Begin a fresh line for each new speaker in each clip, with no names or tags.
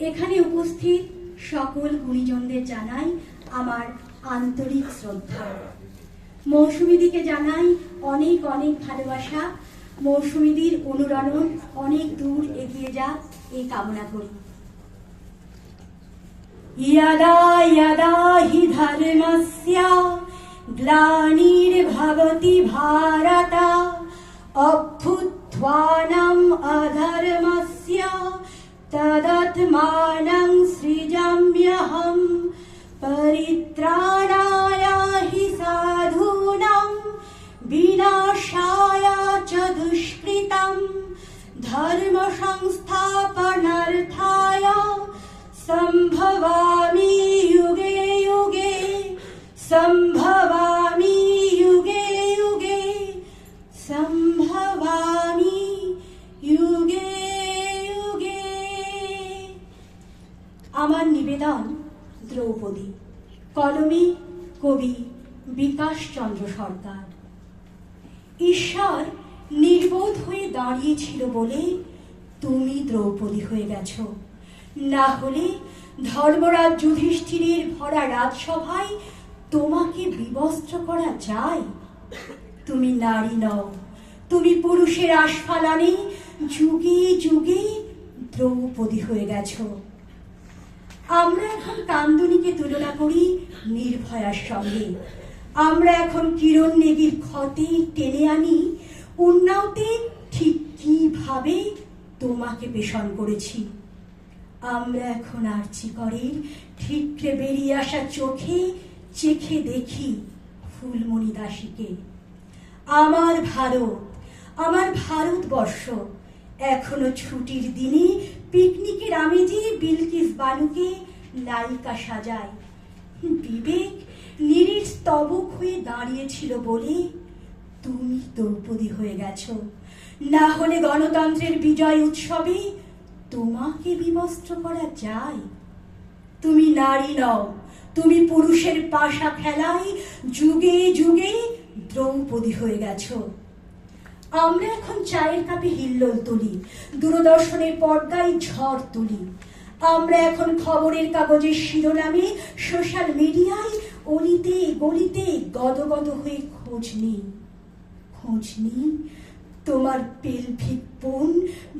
এখানে উপস্থিত সকল গুণীজনদের জানাই আমার আন্তরিক শ্রদ্ধা। মৌসুমীদিকে জানাই অনেক অনেক ভালোবাসা। মৌসুমীদির অনুরণন অনেক দূর এগিয়ে যাক এই কামনা করি। यदा यदा हि धर्मस्य ग्लानिर्भवति भारत अभ्युत्थानम् अधर्मस्य तदात्मानं सृजाम्यहम् परित्राणाय हि साधूनां विनाशाय च दुष्कृतम् धर्म संस्थापनार्थाय संभवामि युगे युगे संभवामि युगे युगे संभवामि युगे युगे। আমার নিবেদন দ্রৌপদী, কলমে কবি বিকাশ চন্দ্র সরকার। ঈশ্বর নির্বোধ হয়ে দাঁড়িয়েছিল বলে তুমি দ্রৌপদী হয়ে গেছো, না হলে ধর্মরাজ যুধিষ্ঠিরের ভরা রাজসভায় তোমাকে বিবস্ত্র করা যায়? তুমি নারী নও, তুমি পুরুষের আস্ফালনে যুগে যুগে দ্রৌপদী হয়ে গেছো। আমরা এখন কান্দুনিকে তুলনা করি নির্ভয়ার সঙ্গে। আমরা এখন কিরণ নেগির ক্ষতে টেনে আনি উন্নাওতে ঠিক কিভাবে তোমাকে পেষণ করেছি। আমরা এখন আর্চিকরের ঠিকরে বেরিয়ে আসা চোখে চেখে দেখি ফুলমণি দাসীকে। আমার ভারত, আমার ভারতবর্ষ এখনো ছুটির দিনে পিকনিকের আমেজে বিলকিস বানুকে নায়িকা সাজায়। বিবেক নিরির স্তবক হয়ে দাঁড়িয়েছিল বলে তুমি দ্রৌপদী হয়ে গেছো, না হলে গণতন্ত্রের বিজয় উৎসবে তোমাকে বিবস্ত্র করা যায়? তুমি নারী নও, তুমি পুরুষের পাশা খেলায় যুগে যুগে দ্রৌপদী হয়ে গেছো। আমরা এখন চায়ের কাপে হিল্লোল তুলি, দূরদর্শনের পর্দায় ঝড় তুলি। আমরা এখন খবরের কাগজের শিরোনামে সোশ্যাল মিডিয়ায় অলিতে গলিতে গদগদ হয়ে খোঁজ নিই তোমার পেলভিক বোন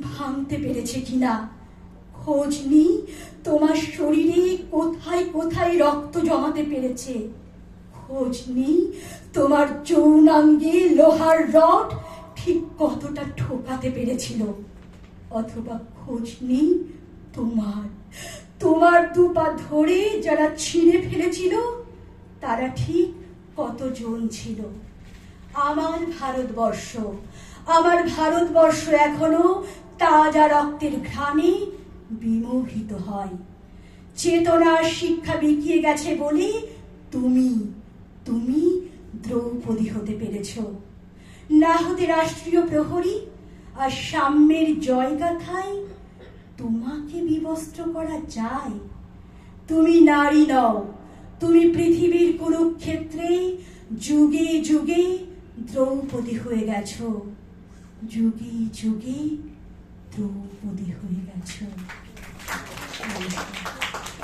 ভাঙতে পেরেছে কিনা, খোঁজ নিই তোমার শরীরে কোথায় কোথায় রক্ত জমাতে পেরেছে, খোঁজ নিই তোমার যৌনাঙ্গে লোহার রড ঠিক কতটা ঠোকাতে পেরেছিল, অথবা খোঁজ নিই তোমার দুপা ধরে যারা ছিঁড়ে ফেলেছিল তারা ঠিক কতজন ছিল। আমার ভারতবর্ষ এখনো তাজা রক্তের ঘ্রাণে বিমোহিত হয়। চেতনার শিক্ষা বিকিয়ে গেছে বলে তুমি দ্রৌপদী হতে পেরেছ। না হতে রাষ্ট্রীয় প্রহরী আর সাম্যের জয়গাথায় তোমাকে বিবস্ত্র করা যায়? তুমি নারী নও, তুমি পৃথিবীর কুরুক্ষেত্রে যুগে যুগে দ্রৌপদী হয়ে গেছো, যুগে যুগে দ্রৌপদী হয়ে গেছো।